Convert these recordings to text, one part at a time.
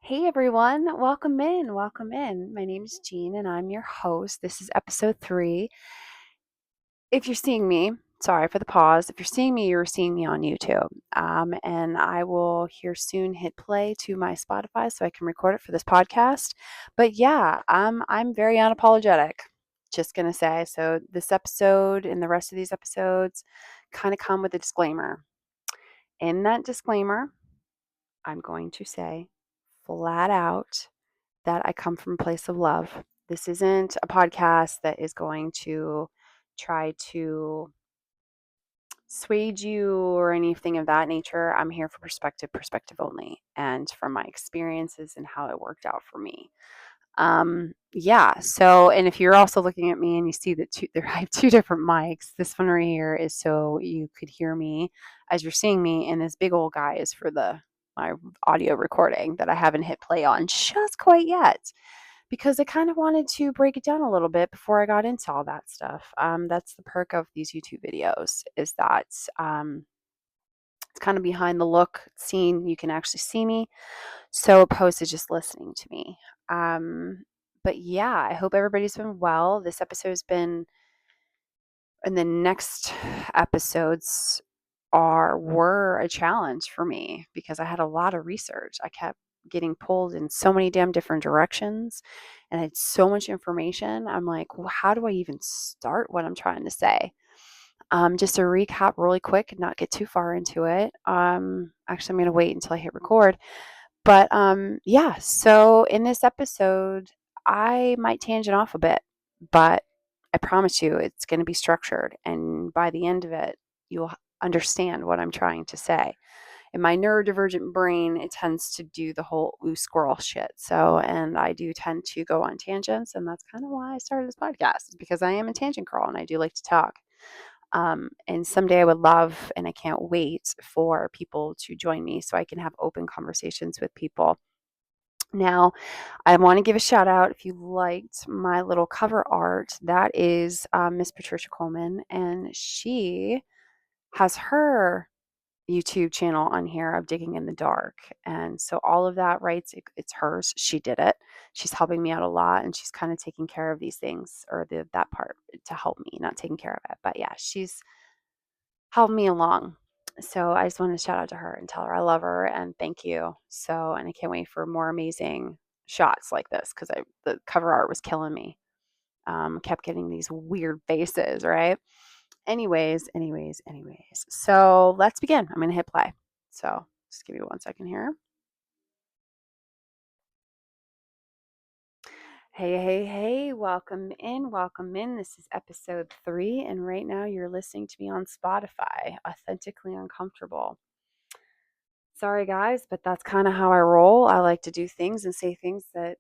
Hey everyone, welcome in, welcome in. My name is Jean and I'm your host. This is episode 3. If you're seeing me, sorry for the pause. If you're seeing me, you're seeing me on YouTube. And I will here soon hit play to my Spotify so I can record it for this podcast. But yeah, I'm very unapologetic. Just gonna say. So this episode and the rest of these episodes kind of come with a disclaimer. In that disclaimer, I'm going to say flat out that I come from a place of love. This isn't a podcast that is going to try to sway you or anything of that nature. I'm here for perspective only, and from my experiences and how it worked out for me. Yeah. So, and if you're also looking at me and you see that I have two different mics, this one right here is so you could hear me as you're seeing me, and this big old guy is for my audio recording that I haven't hit play on just quite yet because I kind of wanted to break it down a little bit before I got into all that stuff. That's the perk of these YouTube videos is that it's kind of behind the look scene. You can actually see me, so opposed to just listening to me. Um, but yeah, I hope everybody's been well. This episode's been, and the next episodes were a challenge for me because I had a lot of research. I kept getting pulled in so many damn different directions and I had so much information. I'm like, well, how do I even start what I'm trying to say? Just to recap really quick and not get too far into it. Actually, I'm going to wait until I hit record. But yeah, so in this episode, I might tangent off a bit, but I promise you it's going to be structured. And by the end of it, you'll understand what I'm trying to say. In my neurodivergent brain, it tends to do the whole ooh squirrel shit. So, and I do tend to go on tangents. And that's kind of why I started this podcast, is because I am a tangent girl and I do like to talk. And someday I would love, and I can't wait for people to join me so I can have open conversations with people. Now, I want to give a shout out if you liked my little cover art. That is Miss Patricia Coleman, and she has her YouTube channel on here of Digging in the Dark. And so all of that rights, it's hers. She did it. She's helping me out a lot, and she's kind of taking care of these things or that part to help me, not taking care of it. But yeah, she's helped me along. So I just want to shout out to her and tell her I love her and thank you. So, and I can't wait for more amazing shots like this because the cover art was killing me. Kept getting these weird faces, right? Anyways. So let's begin. I'm gonna hit play. So just give me 1 second here. Hey, welcome in, welcome in. This is episode 3, and right now you're listening to me on Spotify, Authentically Uncomfortable. Sorry, guys, but that's kind of how I roll. I like to do things and say things that,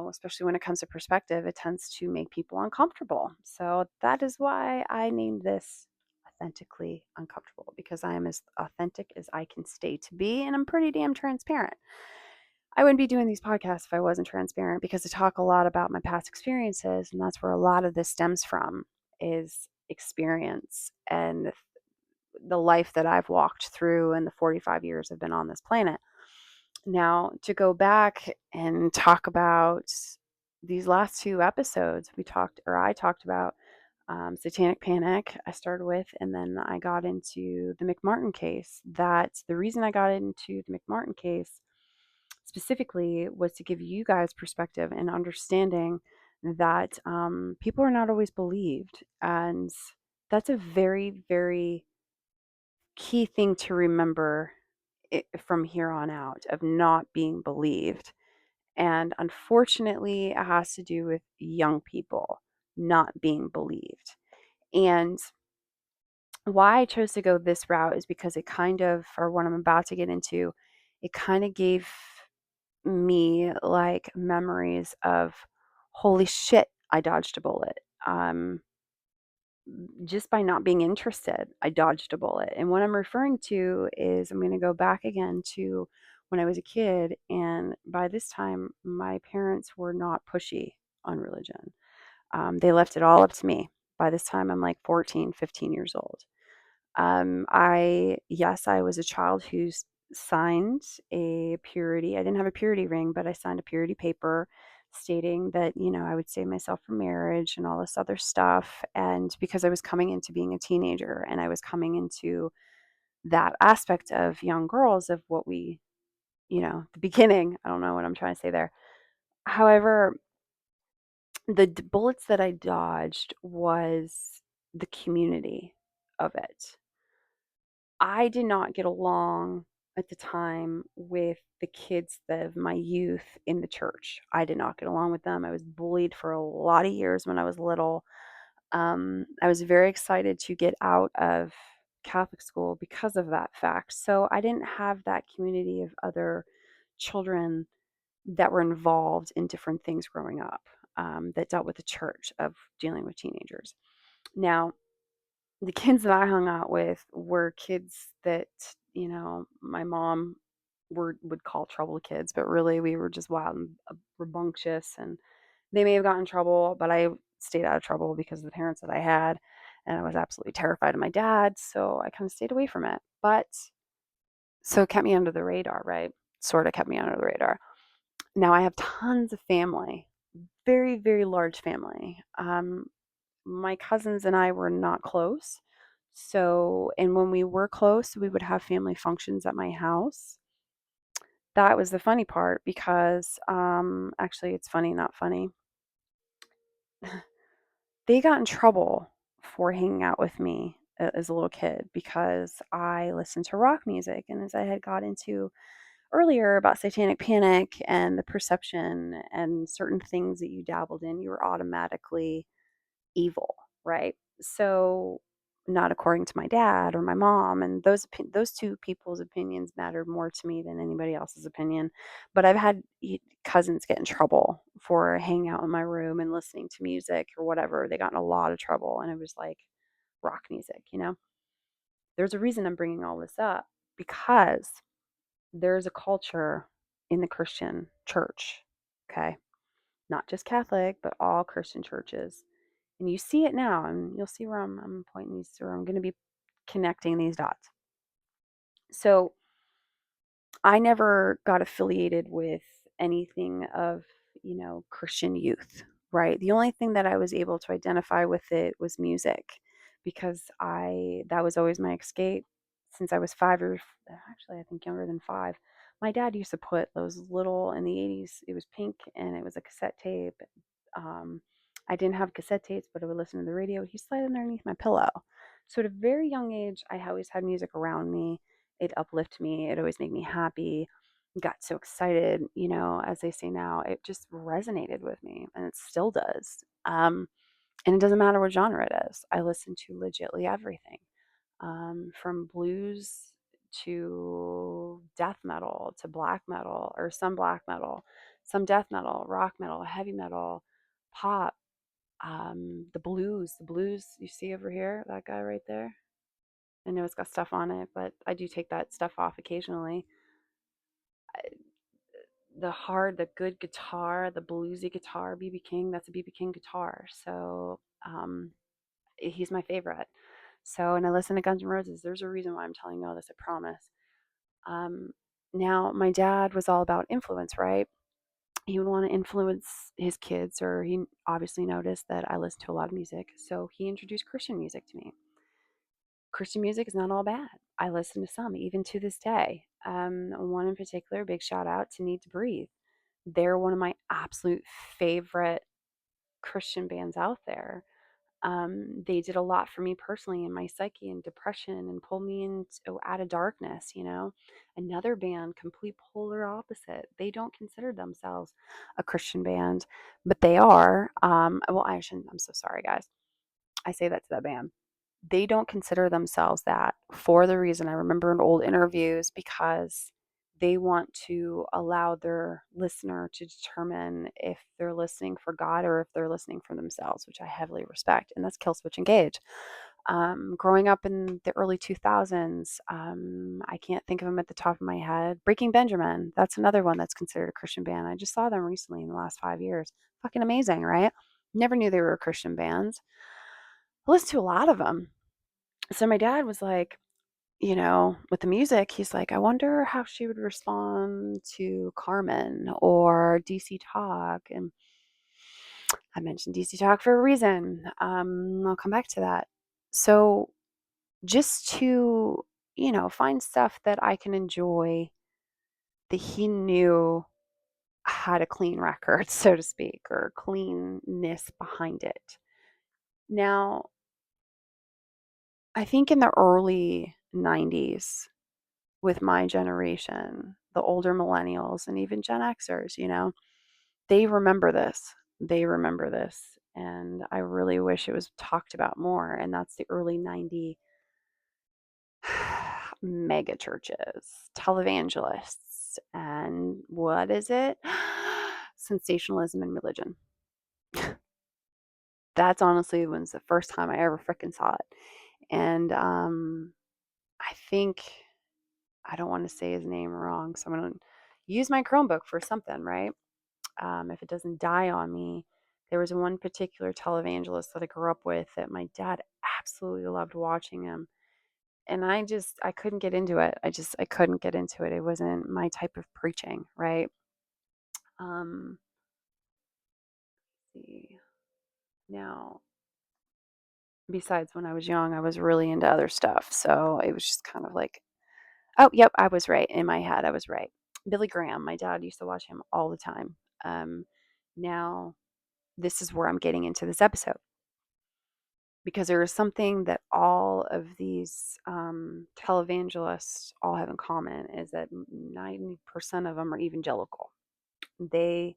especially when it comes to perspective, it tends to make people uncomfortable. So that is why I named this Authentically Uncomfortable, because I am as authentic as I can stay to be, and I'm pretty damn transparent. I wouldn't be doing these podcasts if I wasn't transparent because I talk a lot about my past experiences, and that's where a lot of this stems from is experience and the life that I've walked through in the 45 years I've been on this planet. Now, to go back and talk about these last 2 episodes, I talked about Satanic Panic, I started with, and then I got into the McMartin case. The reason I got into the McMartin case specifically was to give you guys perspective and understanding that people are not always believed. And that's a very, very key thing to remember from here on out of not being believed. And unfortunately, it has to do with young people not being believed. And why I chose to go this route is because it kind of, or what I'm about to get into, it kind of gave me like memories of holy shit, I dodged a bullet. Just by not being interested, I dodged a bullet. And what I'm referring to is I'm going to go back again to when I was a kid. And by this time, my parents were not pushy on religion. They left it all up to me. By this time, I'm like 14, 15 years old. Yes, I was a child who signed a purity. I didn't have a purity ring, but I signed a purity paper stating that, I would save myself from marriage and all this other stuff. And because I was coming into being a teenager and I was coming into that aspect of young girls of what we, the beginning, I don't know what I'm trying to say there. However, the bullets that I dodged was the community of it. I did not get along at the time with the kids of my youth in the church. I did not get along with them. I was bullied for a lot of years when I was little. I was very excited to get out of Catholic school because of that fact. So I didn't have that community of other children that were involved in different things growing up, that dealt with the church of dealing with teenagers. Now, the kids that I hung out with were kids that, my mom would call trouble kids, but really we were just wild and rambunctious, and they may have gotten in trouble, but I stayed out of trouble because of the parents that I had, and I was absolutely terrified of my dad, so I kind of stayed away from it. But so it kept me under the radar, right? Sort of kept me under the radar. Now I have tons of family, very, very large family. My cousins and I were not close. So, and when we were close, we would have family functions at my house. That was the funny part because, actually, it's funny, not funny. They got in trouble for hanging out with me as a little kid because I listened to rock music. And as I had got into earlier about satanic panic and the perception and certain things that you dabbled in, you were automatically evil, right? So, not according to my dad or my mom, and those two people's opinions mattered more to me than anybody else's opinion. But I've had cousins get in trouble for hanging out in my room and listening to music or whatever. They got in a lot of trouble, and it was like rock music. There's a reason I'm bringing all this up because there's a culture in the Christian church, okay? Not just Catholic, but all Christian churches, and you see it now, and you'll see where I'm pointing these, where I'm going to be connecting these dots. So I never got affiliated with anything of, Christian youth, right? The only thing that I was able to identify with it was music because that was always my escape since I was 5 or actually I think younger than 5. My dad used to put those little in the 80s, it was pink and it was a cassette tape. Um, I didn't have cassette tapes, but I would listen to the radio. He slid underneath my pillow. So at a very young age, I always had music around me. It uplifted me. It always made me happy. Got so excited, as they say now, it just resonated with me and it still does. And it doesn't matter what genre it is. I listen to legitly everything, from blues to death metal to black metal, or some black metal, some death metal, rock metal, heavy metal, pop, the blues you see over here, that guy right there. I know it's got stuff on it, but I do take that stuff off occasionally. The good guitar, the bluesy guitar, BB King, that's a BB King guitar. So, he's my favorite. So, and I listen to Guns N' Roses. There's a reason why I'm telling you all this, I promise. Um, Now, my dad was all about influence, right? He would want to influence his kids, or he obviously noticed that I listened to a lot of music. So he introduced Christian music to me. Christian music is not all bad. I listen to some, even to this day. One in particular, big shout out to Need to Breathe. They're one of my absolute favorite Christian bands out there. They did a lot for me personally in my psyche and depression and pulled me into out of darkness. Another band, complete polar opposite. They don't consider themselves a Christian band, but they are. Well, I shouldn't. I'm so sorry, guys. I say that to that band. They don't consider themselves that for the reason I remember in old interviews, because they want to allow their listener to determine if they're listening for God or if they're listening for themselves, which I heavily respect. And that's Kill Switch Engage. Growing up in the early 2000s, I can't think of them at the top of my head. Breaking Benjamin, that's another one that's considered a Christian band. I just saw them recently in the last 5 years. Fucking amazing, right? Never knew they were Christian bands. I listened to a lot of them. So my dad was like, with the music, he's like, I wonder how she would respond to Carmen or DC Talk. And I mentioned DC Talk for a reason. I'll come back to that. So just to, find stuff that I can enjoy that he knew had a clean record, so to speak, or cleanness behind it. Now, I think in the early 90s, with my generation, the older millennials and even Gen Xers, they remember this. They remember this. And I really wish it was talked about more. And that's the early 90 mega churches, televangelists, and what is it? Sensationalism and religion. That's honestly was the first time I ever frickin' saw it. And I think I don't want to say his name wrong, so I'm going to use my Chromebook for something, right? If it doesn't die on me, there was one particular televangelist that I grew up with that my dad absolutely loved watching him. And I couldn't get into it. I couldn't get into it. It wasn't my type of preaching, right? Um, let's see. Now, besides when I was young, I was really into other stuff. So it was just kind of like, oh, yep, I was right. In my head, I was right. Billy Graham, my dad used to watch him all the time. Now, this is where I'm getting into this episode because there is something that all of these televangelists all have in common is that 90% of them are evangelical. They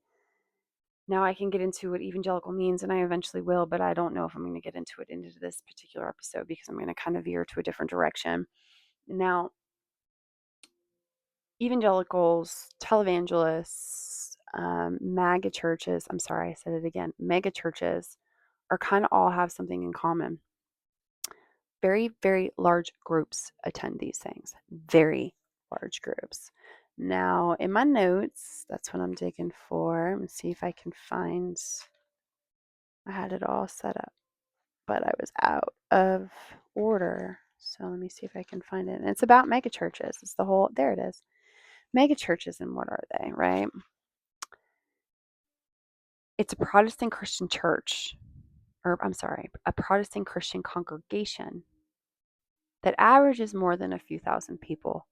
Now I can get into what evangelical means, and I eventually will, but I don't know if I'm going to get into it into this particular episode because I'm going to kind of veer to a different direction. Now, evangelicals, televangelists, mega churches, I'm sorry, I said it again, mega churches are kind of all have something in common. Very, very large groups attend these things. Very large groups. Now, in my notes, that's what I'm digging for. Let me see if I can find. I had it all set up, but I was out of order. So let me see if I can find it. And it's about megachurches. It's the whole, there it is. Megachurches, and what are they, right? It's a Protestant Christian church, or I'm sorry, a Protestant Christian congregation that averages more than a few thousand people,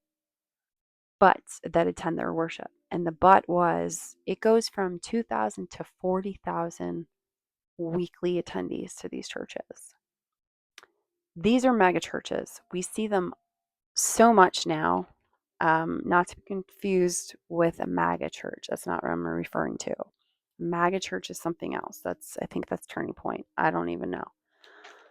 but that attend their worship. And the but was it goes from 2,000 to 40,000 weekly attendees to these churches. These are mega churches. We see them so much now, not to be confused with a MAGA church. That's not what I'm referring to. MAGA church is something else. I think that's Turning Point. I don't even know.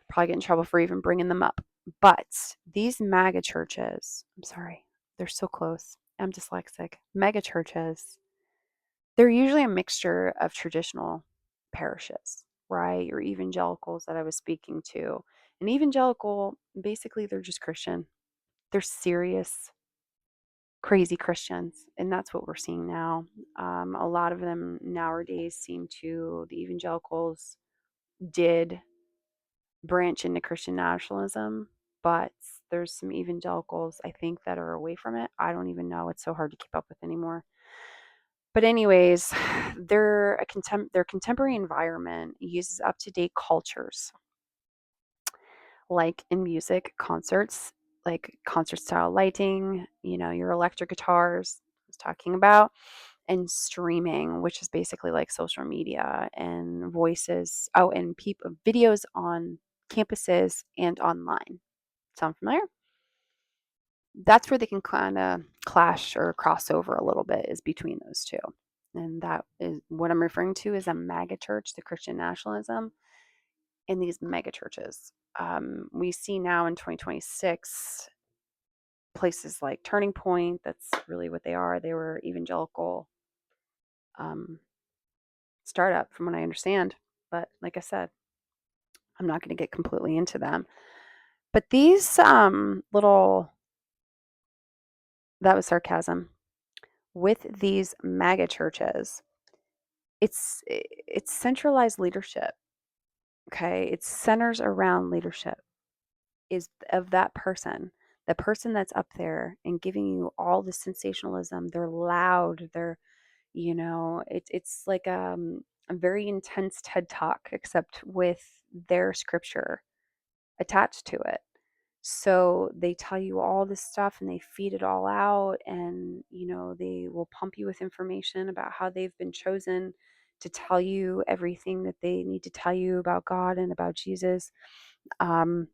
Probably get in trouble for even bringing them up. But these MAGA churches, I'm sorry, they're so close. I'm dyslexic. Mega churches, they're usually a mixture of traditional parishes, right? Your evangelicals that I was speaking to. An evangelical, basically, they're just Christian. They're serious, crazy Christians. And that's what we're seeing now. A lot of them nowadays the evangelicals did branch into Christian nationalism, but there's some evangelicals, I think, that are away from it. I don't even know. It's so hard to keep up with anymore. But anyways, their contemporary environment uses up-to-date cultures, like in music, concerts, like concert style lighting, your electric guitars I was talking about, and streaming, which is basically like social media and voices. Oh, and videos on campuses and online. Sound familiar? That's where they can kind of clash or cross over a little bit, is between those two. And that is what I'm referring to as a MAGA church, the Christian nationalism, in these mega churches. We see now in 2026 places like Turning Point. That's really what they are. They were evangelical um, startup, from what I understand. But like I said, I'm not going to get completely into them. But these that was sarcasm, with these MAGA churches, it's centralized leadership. Okay, it centers around leadership is of that person. The person that's up there and giving you all the sensationalism, they're loud, it's like a very intense TED talk, except with their scripture attached to it. So they tell you all this stuff and they feed it all out, and they will pump you with information about how they've been chosen to tell you everything that they need to tell you about God and about Jesus. Um,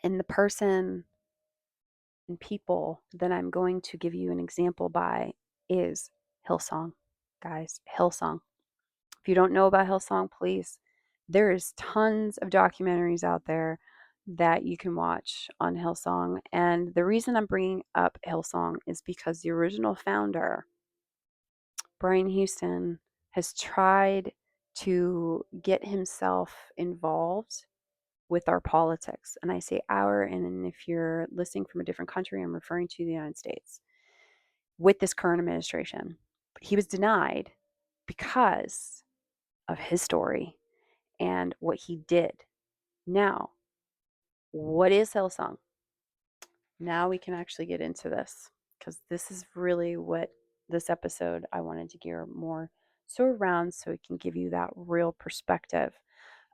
and the person and people that I'm going to give you an example by is Hillsong. Guys, Hillsong. If you don't know about Hillsong, please, there's tons of documentaries out there that you can watch on Hillsong. And the reason I'm bringing up Hillsong is because the original founder, Brian Houston, has tried to get himself involved with our politics. And I say our, and if you're listening from a different country, I'm referring to the United States, with this current administration. But he was denied because of his story and what he did. Now, what is Hillsong? Now we can actually get into this, because this is really what this episode I wanted to gear more so around, so it can give you that real perspective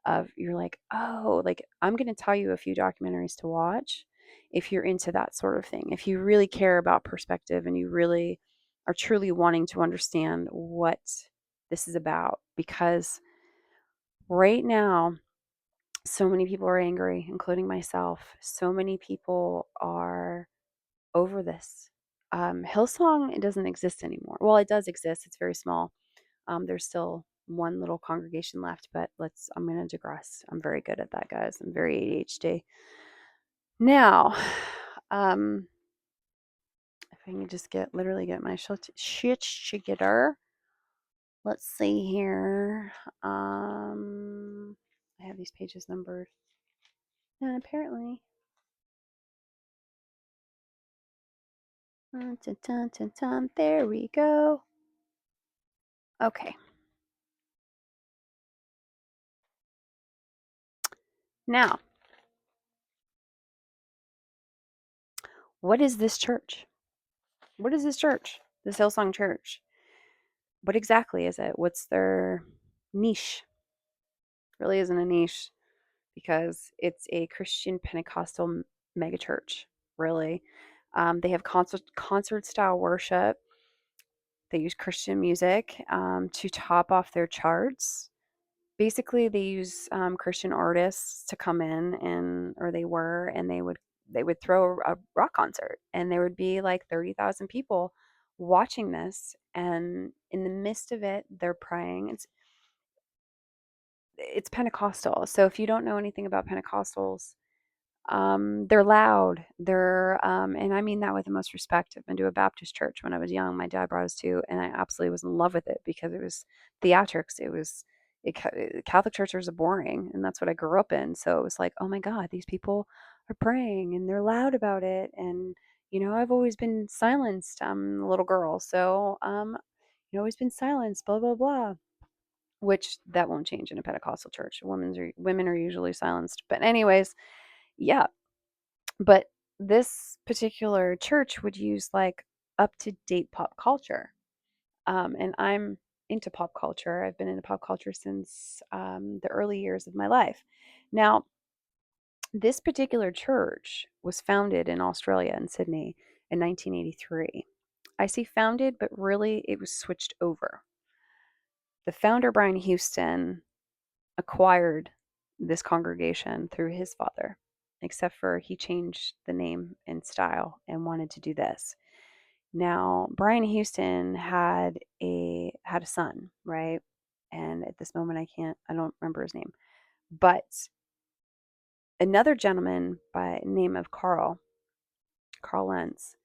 of, you're like, oh, like, I'm going to tell you a few documentaries to watch if you're into that sort of thing. If you really care about perspective and you really are truly wanting to understand what this is about, because right now, so many people are angry, including myself. So many people are over this. Hillsong, it doesn't exist anymore. Well, it does exist. It's very small. There's still one little congregation left, but I'm going to digress. I'm very good at that, guys. I'm very ADHD. Now, if I can just literally get my shit together. Let's see here. I have these pages numbered. And apparently, dun, dun, dun, dun, there we go. Okay. Now, what is this church? What is this church? This Hillsong Church. What exactly is it? What's their niche? It really isn't a niche, because it's a Christian Pentecostal megachurch, really. They have concert style worship. They use Christian music to top off their charts. Basically, they use Christian artists to come in, and they would throw a rock concert, and there would be like 30,000 people watching this, and in the midst of it, they're praying. It's Pentecostal. So if you don't know anything about Pentecostals, they're loud. And I mean that with the most respect. I've been to a Baptist church when I was young. My dad brought us to, and I absolutely was in love with it because it was theatrics. Catholic churches are boring, and that's what I grew up in. So it was like, oh my God, these people are praying and they're loud about it. And I've always been silenced. I'm a little girl, so always been silenced. Blah blah blah. Which that won't change in a Pentecostal church. Women are usually silenced. But anyways, yeah, but this particular church would use like up to date pop culture. And I'm into pop culture. I've been into pop culture since the early years of my life. Now, this particular church was founded in Australia, in Sydney, in 1983. I say founded, but really it was switched over. The founder, Brian Houston, acquired this congregation through his father, except for he changed the name and style and wanted to do this. Now, Brian Houston had a son, right? And at this moment I don't remember his name. But another gentleman by name of Carl Lentz,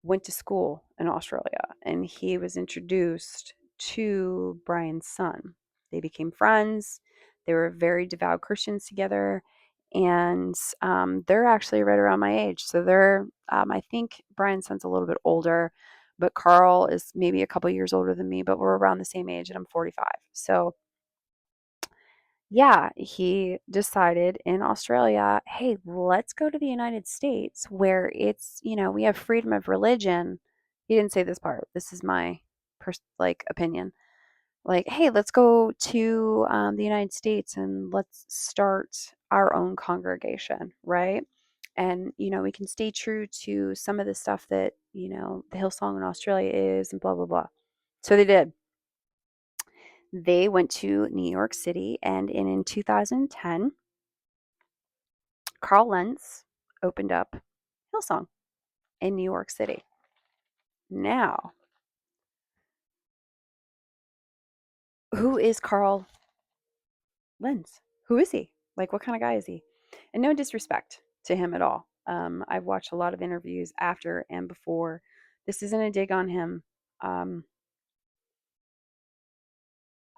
went to school in Australia, and he was introduced to Brian's son. They became friends. They were very devout Christians together, and they're actually right around my age. So I think Brian's son's a little bit older, but Carl is maybe a couple years older than me, but we're around the same age, and I'm 45. So Yeah, he decided in Australia, hey, let's go to the United States where it's, we have freedom of religion. He didn't say this part. This is my opinion. Like, hey, let's go to the United States and let's start our own congregation, right? And, we can stay true to some of the stuff that, the Hillsong in Australia is and blah, blah, blah. So they did. They went to New York City, and in 2010, Carl Lentz opened up Hillsong in New York City. Now, who is Carl Lentz? Who is he? Like, what kind of guy is he? And no disrespect to him at all. I've watched a lot of interviews after and before. This isn't a dig on him. Um,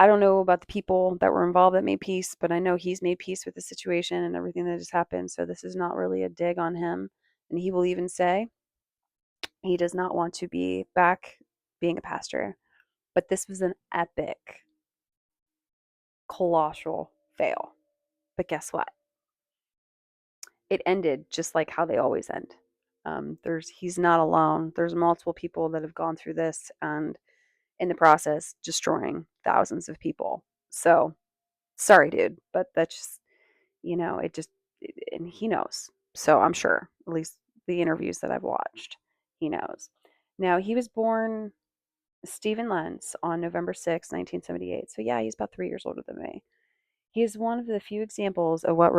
I don't know about the people that were involved that made peace, but I know he's made peace with the situation and everything that has happened. So this is not really a dig on him. And he will even say he does not want to be back being a pastor. But this was an epic, colossal fail. But guess what? It ended just like how they always end. He's not alone. There's multiple people that have gone through this and in the process destroying thousands of people. So sorry, dude, but that's just, it just, and he knows. So I'm sure, at least the interviews that I've watched, he knows. Now, he was born Stephen Lentz on November 6th, 1978. So yeah, he's about 3 years older than me. He is one of the few examples of what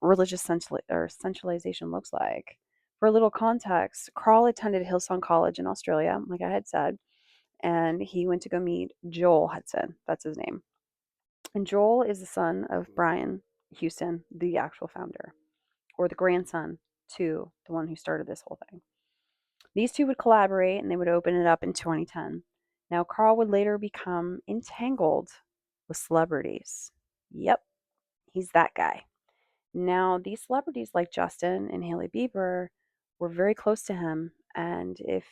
religious centralization looks like. For a little context, Carl attended Hillsong College in Australia, like I had said, and he went to go meet Joel Hudson. That's his name. And Joel is the son of Brian Houston, the actual founder, or the grandson to the one who started this whole thing. These two would collaborate and they would open it up in 2010. Now, Carl would later become entangled with celebrities. Yep, he's that guy. Now, these celebrities like Justin and Hailey Bieber were very close to him. And if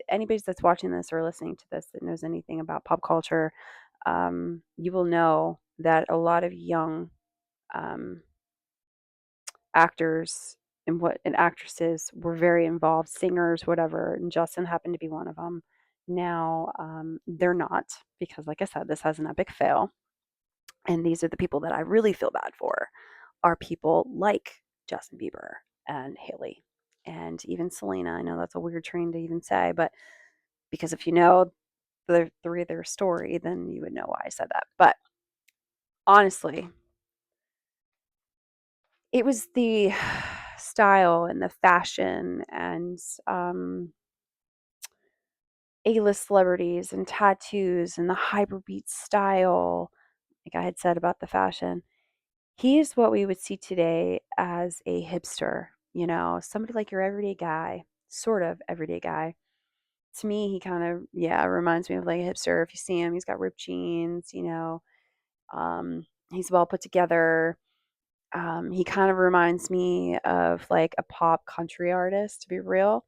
anybody that's watching this or listening to this that knows anything about pop culture, you will know that a lot of young um, actors and actresses were very involved, singers, whatever. And Justin happened to be one of them. Now, they're not because, like I said, this has an epic fail. And these are the people that I really feel bad for are people like Justin Bieber and Haley and even Selena. I know that's a weird train to even say, but because if you know the three of their story, then you would know why I said that. But honestly, it was the style and the fashion and A-list celebrities and tattoos and the hyperbeat style, like I had said about the fashion. He is what we would see today as a hipster, somebody like your everyday guy, sort of everyday guy. To me, he kind of, yeah, reminds me of like a hipster. If you see him, he's got ripped jeans, he's well put together. He kind of reminds me of like a pop country artist, to be real.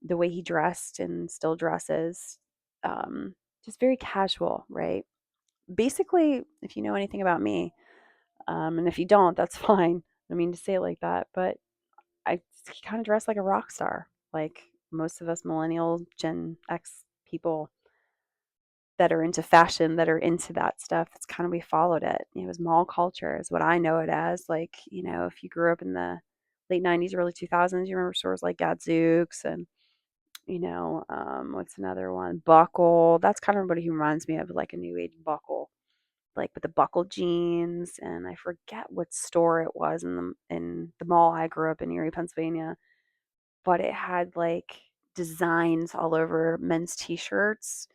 The way he dressed and still dresses, um, just very casual, right? Basically, if you know anything about me, and if you don't, that's fine. I mean to say it like that, but I kind of dress like a rock star, like most of us millennial Gen X people that are into fashion, that are into that stuff. It's kind of we followed it. It was mall culture, is what I know it as. Like if you grew up in the late '90s, early 2000s, you remember stores like Gadzooks and what's another one? Buckle. That's kind of what he reminds me of, like a new age buckle, like with the buckle jeans. And I forget what store it was in the mall I grew up in, Erie, Pennsylvania, but it had like designs all over men's t-shirts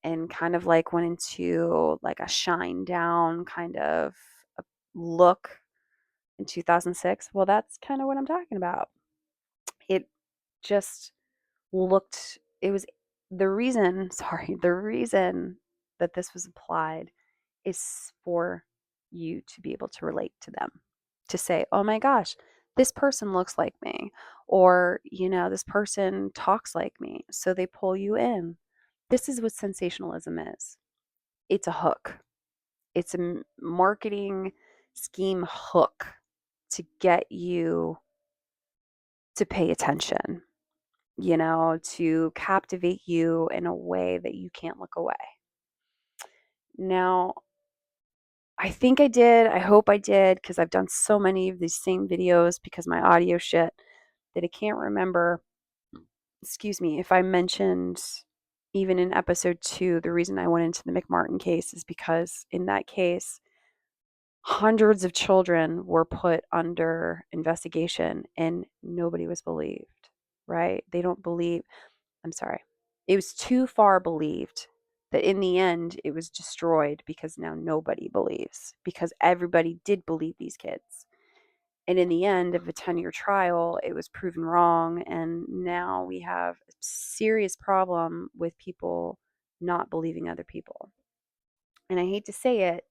and kind of like went into like a shine down kind of a look in 2006. Well, that's kind of what I'm talking about. It just looked, it was the reason, sorry, the reason that this was applied is for you to be able to relate to them, to say, oh my gosh, this person looks like me, or, this person talks like me. So they pull you in. This is what sensationalism is. It's a hook. It's a marketing scheme hook to get you to pay attention, to captivate you in a way that you can't look away. Now, I think I did. I hope I did, because I've done so many of these same videos because my audio shit that I can't remember, excuse me, if I mentioned even in episode 2, the reason I went into the McMartin case is because in that case, hundreds of children were put under investigation and nobody was believed, right? They don't believe, I'm sorry. It was too far believed that in the end it was destroyed because now nobody believes, because everybody did believe these kids. And in the end of a 10-year trial, it was proven wrong. And now we have a serious problem with people not believing other people. And I hate to say it,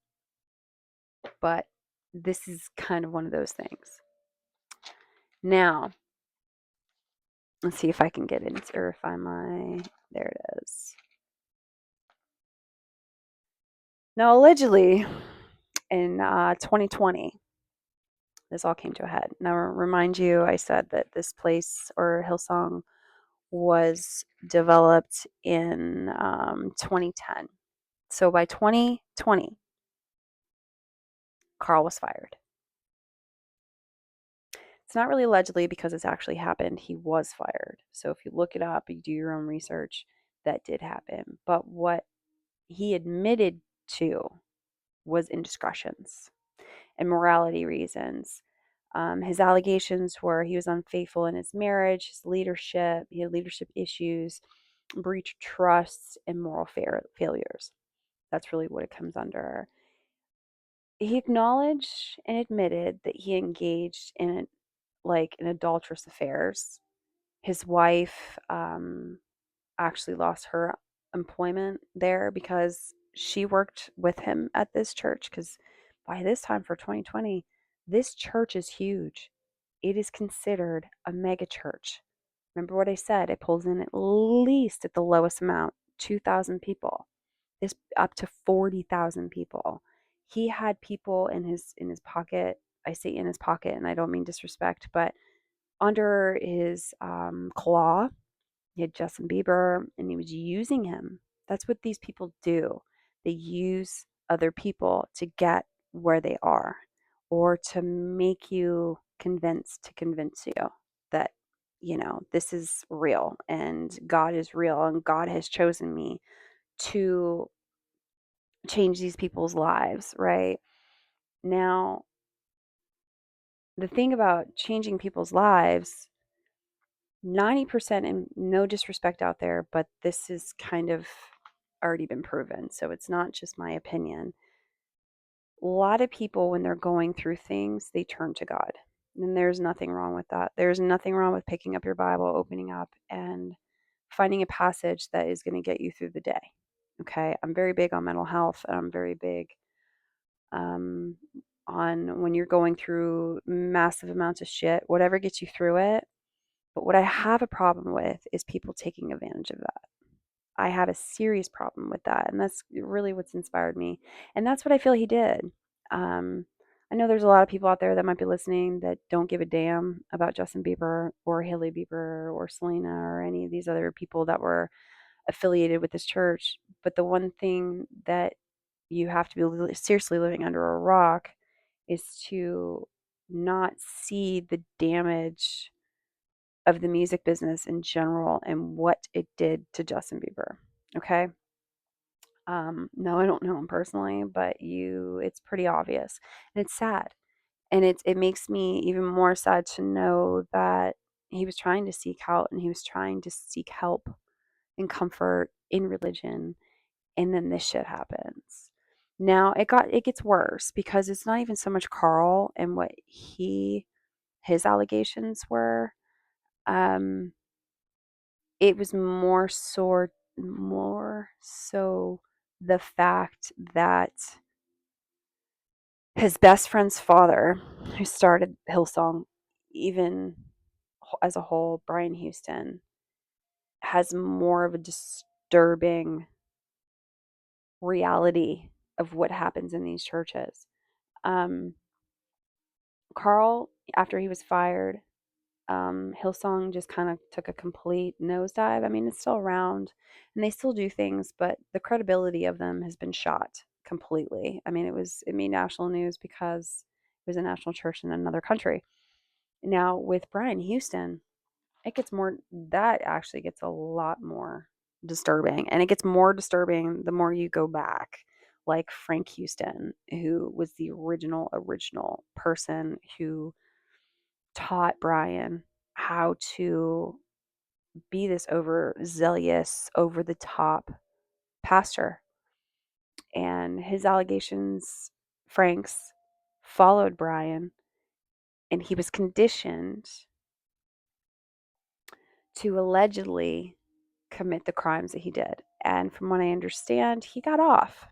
but this is kind of one of those things. Now, let's see if I can get into, or find my, there it is. Now, allegedly, in 2020, this all came to a head. Now, remind you, I said that this place, or Hillsong, was developed in 2010. So by 2020, Carl was fired. It's not really allegedly because it's actually happened. He was fired. So if you look it up, you do your own research, that did happen. But what he admitted to was indiscretions and morality reasons. His allegations were he was unfaithful in his marriage, his leadership, he had leadership issues, breach of trust, and moral failures. That's really what it comes under. He acknowledged and admitted that he engaged in an adulterous affairs. His wife actually lost her employment there because she worked with him at this church, because by this time for 2020, this church is huge. It is considered a mega church. Remember what I said, it pulls in at least at the lowest amount 2,000 people. This up to 40,000 people. He had people in his pocket. I say in his pocket, and I don't mean disrespect, but under his claw. He had Justin Bieber, and he was using him. That's what these people do. They use other people to get where they are, or to make you convince you that, this is real and God is real and God has chosen me to change these people's lives, right? Now, the thing about changing people's lives, 90%, and no disrespect out there, but this is kind of already been proven. So it's not just my opinion. A lot of people, when they're going through things, they turn to God. And there's nothing wrong with that. There's nothing wrong with picking up your Bible, opening up, and finding a passage that is going to get you through the day. Okay. I'm very big on mental health, and I'm very big um, on when you're going through massive amounts of shit, whatever gets you through it. But what I have a problem with is people taking advantage of that. I have a serious problem with that. And that's really what's inspired me. And that's what I feel he did. Um, I know there's a lot of people out there that might be listening that don't give a damn about Justin Bieber or Haley Bieber or Selena or any of these other people that were affiliated with this church. But the one thing that you have to be seriously living under a rock is to not see the damage of the music business in general and what it did to Justin Bieber. Okay. No, I don't know him personally, but it's pretty obvious, and it's sad, and it makes me even more sad to know that he was trying to seek out, and he was trying to seek help and comfort in religion, and then this shit happens. Now it gets worse because it's not even so much Carl and what his allegations were. Um, it was more so the fact that his best friend's father, who started Hillsong, even as a whole, Brian Houston, has more of a disturbing reality of what happens in these churches. Carl, after he was fired, Hillsong just kind of took a complete nosedive. I mean, it's still around and they still do things, but the credibility of them has been shot completely. I mean, it made national news because it was a national church in another country. Now with Brian Houston, that actually gets a lot more disturbing. And it gets more disturbing the more you go back. Like Frank Houston, who was the original person who taught Brian how to be this overzealous, over the top pastor. And his allegations, Frank's, followed Brian, and he was conditioned to allegedly commit the crimes that he did. And from what I understand, he got off.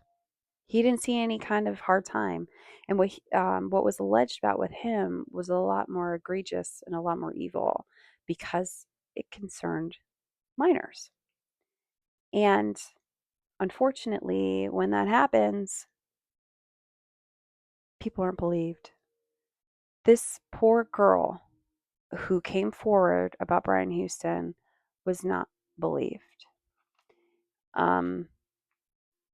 He didn't see any kind of hard time. And what was alleged about with him was a lot more egregious and a lot more evil because it concerned minors. And unfortunately, when that happens, people aren't believed. This poor girl who came forward about Brian Houston was not believed. Um,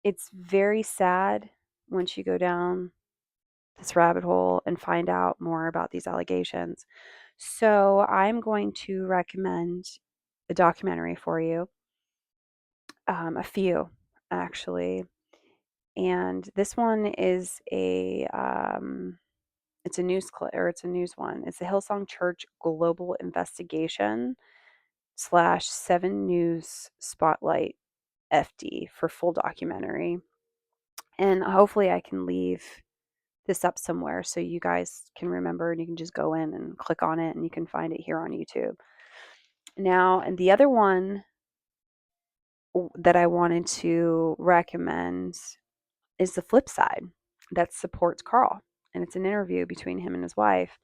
it's very sad once you go down this rabbit hole and find out more about these allegations. So I'm going to recommend a documentary for you, a few actually, and this one is it's a news clip, or it's a news one. It's the Hillsong Church Global Investigation / 7 News Spotlight FD for full documentary. And hopefully I can leave this up somewhere so you guys can remember and you can just go in and click on it and you can find it here on YouTube. Now, and the other one that I wanted to recommend is the flip side that supports Carl. And it's an interview between him and his wife.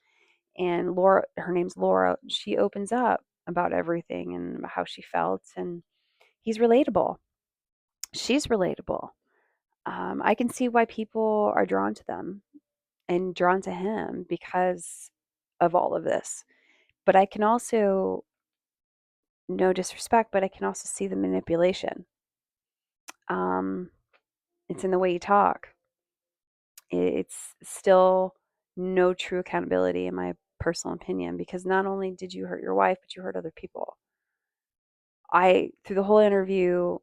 And Laura, her name's Laura, she opens up about everything and how she felt. And he's relatable. She's relatable. I can see why people are drawn to them and drawn to him because of all of this. But I can also, no disrespect, but I can also see the manipulation. Um, it's in the way you talk. It's still no true accountability, in my personal opinion, because not only did you hurt your wife, but you hurt other people. Through the whole interview,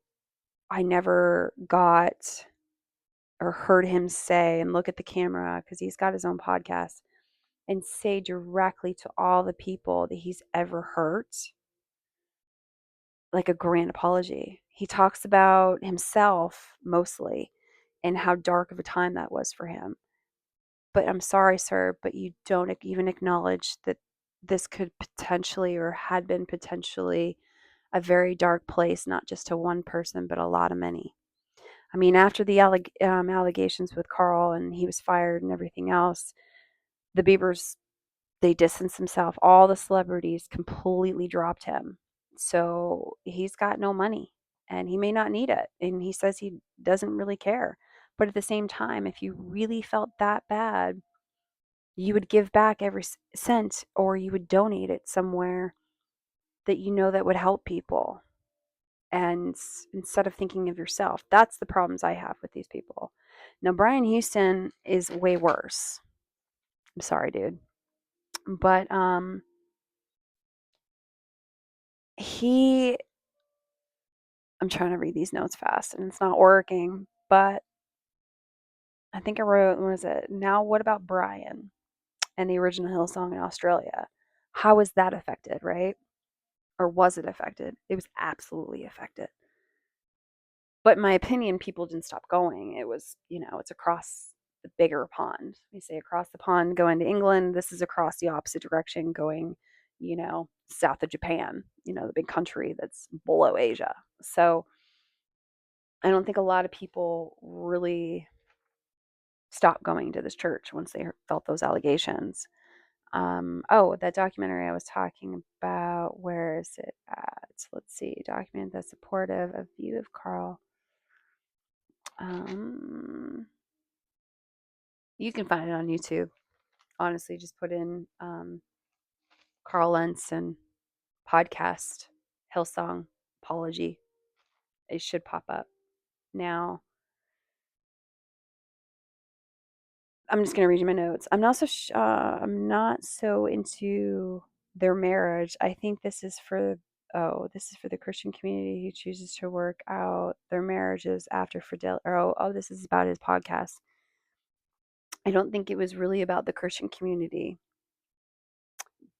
I never got or heard him say and look at the camera, because he's got his own podcast, and say directly to all the people that he's ever hurt, like a grand apology. He talks about himself mostly and how dark of a time that was for him. But I'm sorry, sir, but you don't even acknowledge that this could potentially, or had been potentially, a very dark place, not just to one person, but a lot of many. I mean, after the allegations with Carl and he was fired and everything else, the Biebers, they distanced themselves. All the celebrities completely dropped him. So he's got no money and he may not need it. And he says he doesn't really care. But at the same time, if you really felt that bad, you would give back every cent, or you would donate it somewhere that you know that would help people. And instead of thinking of yourself, that's the problems I have with these people. Now, Brian Houston is way worse. I'm sorry, dude. But he I'm trying to read these notes fast and it's not working, but I think I wrote, what was it? Now, what about Brian and the original Hillsong in Australia? How was that affected, right? Or was it affected? It was absolutely affected. But in my opinion, people didn't stop going. It was, it's across the bigger pond. We say across the pond going to England. This is across the opposite direction going, south of Japan, the big country that's below Asia. So I don't think a lot of people really stopped going to this church once they felt those allegations. That documentary I was talking about, where is it at? Let's see, document that's supportive of view of Carl. You can find it on YouTube. Honestly, just put in Carl Lentz and podcast Hillsong apology. It should pop up. Now, I'm just going to read you my notes. I'm not so into their marriage. I think this is for the Christian community who chooses to work out their marriages after fidelity. This is about his podcast. I don't think it was really about the Christian community,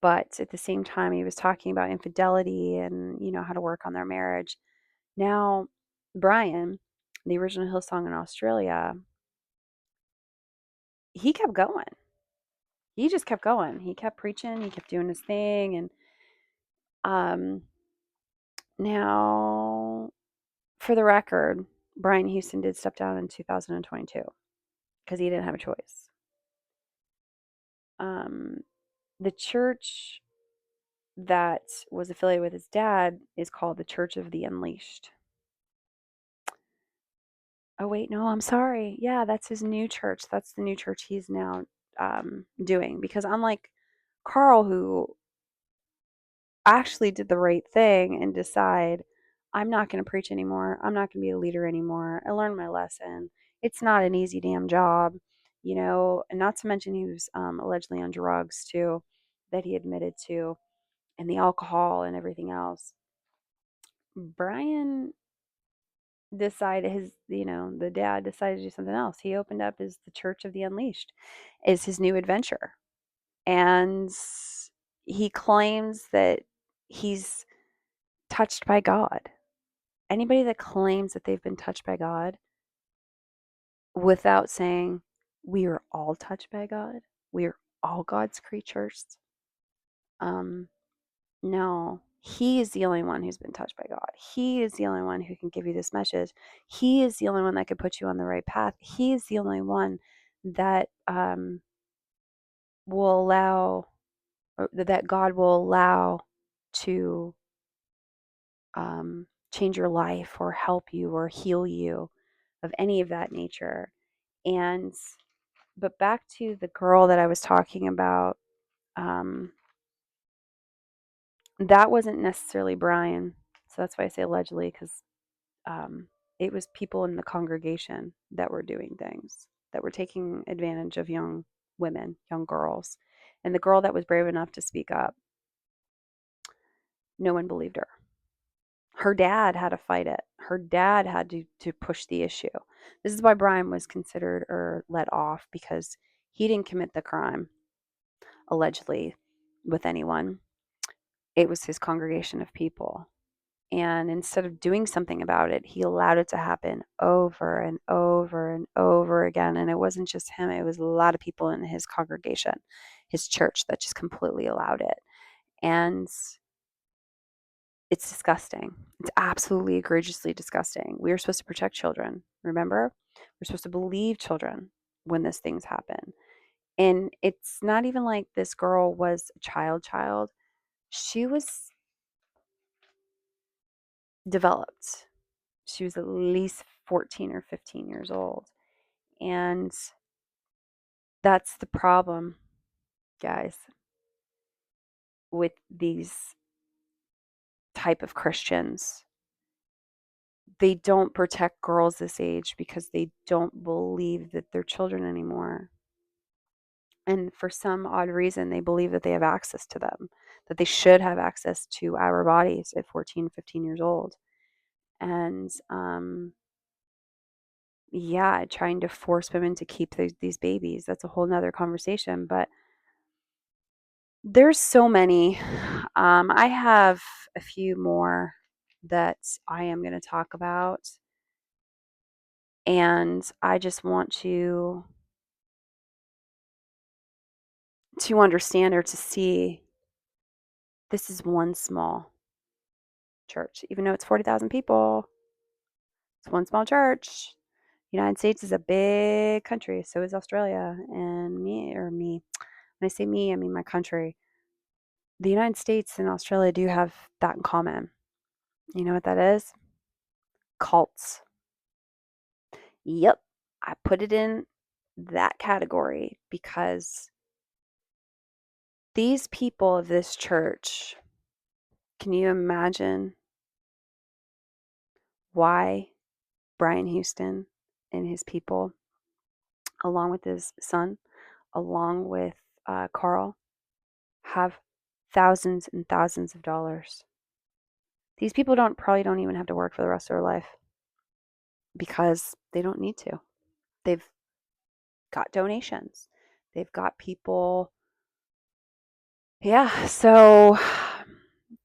but at the same time, he was talking about infidelity and, how to work on their marriage. Now, Brian, the original Hillsong in Australia, he kept going. He just kept going. He kept preaching. He kept doing his thing. And um, now, for the record, Brian Houston did step down in 2022 because he didn't have a choice. The church that was affiliated with his dad is called the Church of the Unleashed. Oh, wait, no, I'm sorry. Yeah, that's his new church. That's the new church he's now doing. Because unlike Carl, who actually did the right thing and decide, I'm not going to preach anymore. I'm not going to be a leader anymore. I learned my lesson. It's not an easy damn job, and not to mention he was allegedly on drugs too, that he admitted to, and the alcohol and everything else. Brian decided the dad decided to do something else. He opened up the Church of the Unleashed is his new adventure. And he claims that he's touched by God. Anybody that claims that they've been touched by God without saying, we are all touched by God, we are all God's creatures. No, he is the only one who's been touched by God. He is the only one who can give you this message. He is the only one that could put you on the right path. He is the only one that will allow, or that God will allow to change your life or help you or heal you of any of that nature. But back to the girl that I was talking about, that wasn't necessarily Brian. So that's why I say allegedly, because it was people in the congregation that were doing things, that were taking advantage of young women, young girls. And the girl that was brave enough to speak up, no one believed her. Her dad had to fight it. Her dad had to push the issue. This is why Brian was considered or let off, because he didn't commit the crime, allegedly, with anyone. It was his congregation of people. And instead of doing something about it, he allowed it to happen over and over and over again. And it wasn't just him, it was a lot of people in his congregation, his church, that just completely allowed it. And it's disgusting. It's absolutely egregiously disgusting. We are supposed to protect children, remember? We're supposed to believe children when these things happen. And it's not even like this girl was a child. She was developed. She was at least 14 or 15 years old. And that's the problem, guys, with these type of Christians. They don't protect girls this age because they don't believe that they're children anymore. And for some odd reason, they believe that they have access to them, that they should have access to our bodies at 14, 15 years old. And yeah, trying to force women to keep these babies, that's a whole nother conversation. But there's so many. I have a few more that I am going to talk about. And I just want to understand or to see this is one small church. Even though it's 40,000 people, it's one small church. The United States is a big country. So is Australia. And me. When I say me, I mean my country. The United States and Australia do have that in common. You know what that is? Cults. Yep. I put it in that category because these people of this church, can you imagine why Brian Houston and his people, along with his son, along with Carl, have thousands and thousands of dollars? These people probably don't even have to work for the rest of their life because they don't need to. They've got donations. They've got people. Yeah, so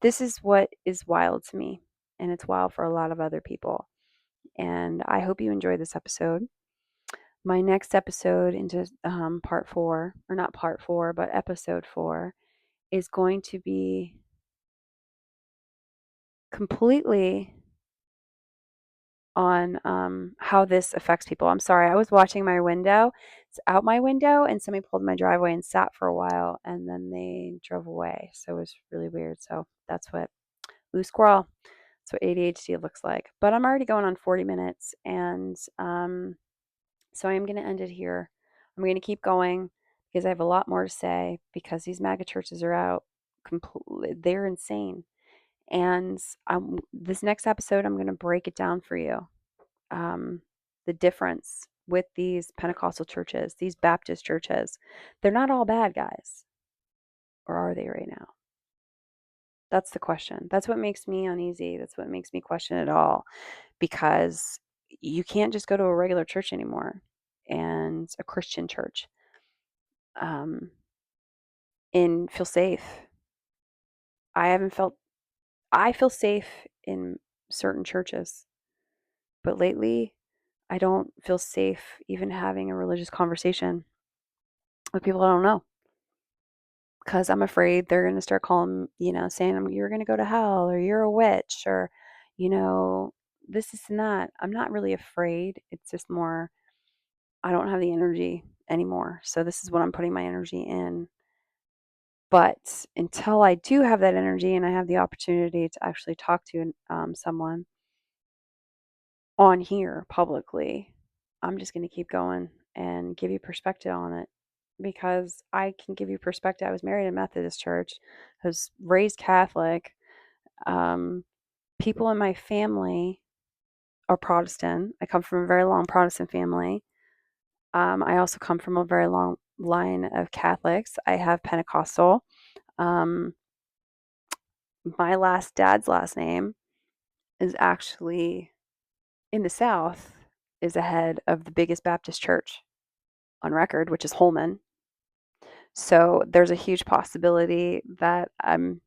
this is what is wild to me, and it's wild for a lot of other people. And I hope you enjoyed this episode. My next episode into part 4, or not part 4, but episode 4, is going to be completely on how this affects people. I'm sorry, I was watching my window. It's out my window, and somebody pulled my driveway and sat for a while, and then they drove away. So it was really weird. So that's what loose squirrel. That's what ADHD looks like. But I'm already going on 40 minutes, and so I am going to end it here. I'm going to keep going because I have a lot more to say because these MAGA churches are out completely. They're insane. And this next episode, I'm going to break it down for you. The difference with these Pentecostal churches, these Baptist churches, they're not all bad guys. Or are they right now? That's the question. That's what makes me uneasy. That's what makes me question it all. Because you can't just go to a regular church anymore and a Christian church and feel safe. I feel safe in certain churches, but lately I don't feel safe even having a religious conversation with people I don't know because I'm afraid they're going to start calling, saying you're going to go to hell or you're a witch or, you know, this and that. I'm not really afraid. It's just more, I don't have the energy anymore. So this is what I'm putting my energy in. But until I do have that energy and I have the opportunity to actually talk to someone on here publicly, I'm just going to keep going and give you perspective on it because I can give you perspective. I was married in a Methodist church, I was raised Catholic. Um, People in my family are Protestant. I come from a very long Protestant family. I also come from a very long line of Catholics. I have Pentecostal. Um, my dad's last name is actually in the South, is ahead of the biggest Baptist church on record, which is Holman. So there's a huge possibility that I'm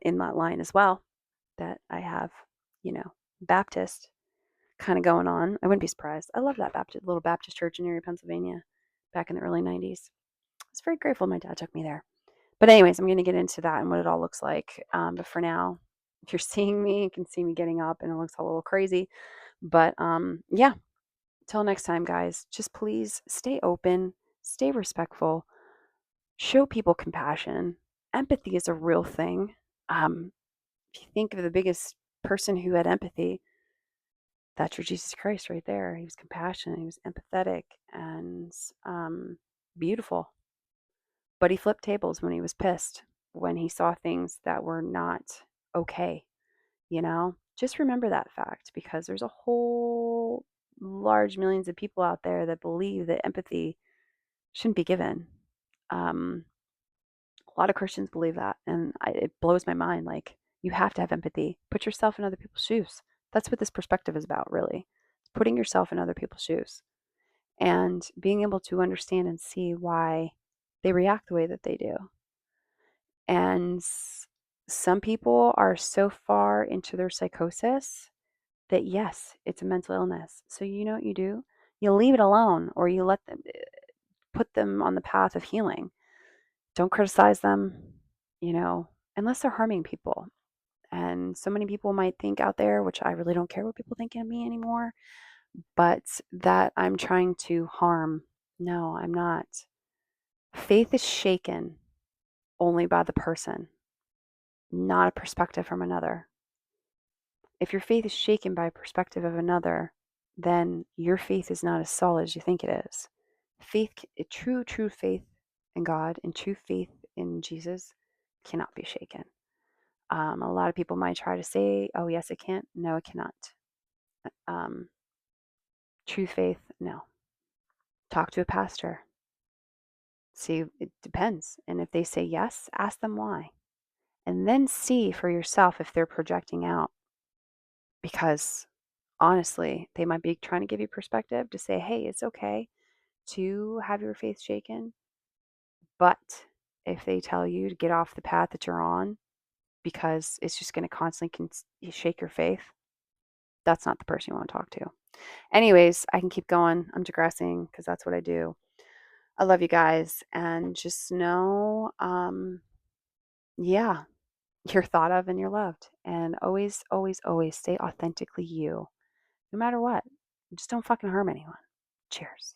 in that line as well, that I have, Baptist kind of going on. I wouldn't be surprised. I love that little Baptist church in Erie, Pennsylvania back in the early 90s. I was very grateful my dad took me there. But anyways, I'm going to get into that and what it all looks like. But for now, if you're seeing me, you can see me getting up and it looks a little crazy. But yeah, till next time, guys, just please stay open, stay respectful, show people compassion. Empathy is a real thing. If you think of the biggest person who had empathy, that's your Jesus Christ right there. He was compassionate, he was empathetic, and beautiful. But he flipped tables when he was pissed, when he saw things that were not okay. Just remember that fact because there's a whole large millions of people out there that believe that empathy shouldn't be given. A lot of Christians believe that, and it blows my mind. Like, you have to have empathy. Put yourself in other people's shoes. That's what this perspective is about, really. It's putting yourself in other people's shoes and being able to understand and see why they react the way that they do. And some people are so far into their psychosis that, yes, it's a mental illness. So you know what you do? You leave it alone, or you let them put them on the path of healing. Don't criticize them, unless they're harming people. And so many people might think out there, which I really don't care what people think of me anymore, but that I'm trying to harm. No, I'm not. Faith is shaken only by the person, not a perspective from another. If your faith is shaken by a perspective of another, then your faith is not as solid as you think it is. Faith, true faith in God and true faith in Jesus cannot be shaken. A lot of people might try to say, oh, yes, it can. No, it cannot. Um, True faith, no. Talk to a pastor. See, it depends. And if they say yes, ask them why. And then see for yourself if they're projecting out. Because honestly, they might be trying to give you perspective to say, hey, it's okay to have your faith shaken. But if they tell you to get off the path that you're on because it's just going to constantly shake your faith, that's not the person you want to talk to. Anyways, I can keep going. I'm digressing because that's what I do. I love you guys, and just know, yeah, you're thought of and you're loved. And always, always, always stay authentically you, no matter what. Just don't fucking harm anyone. Cheers.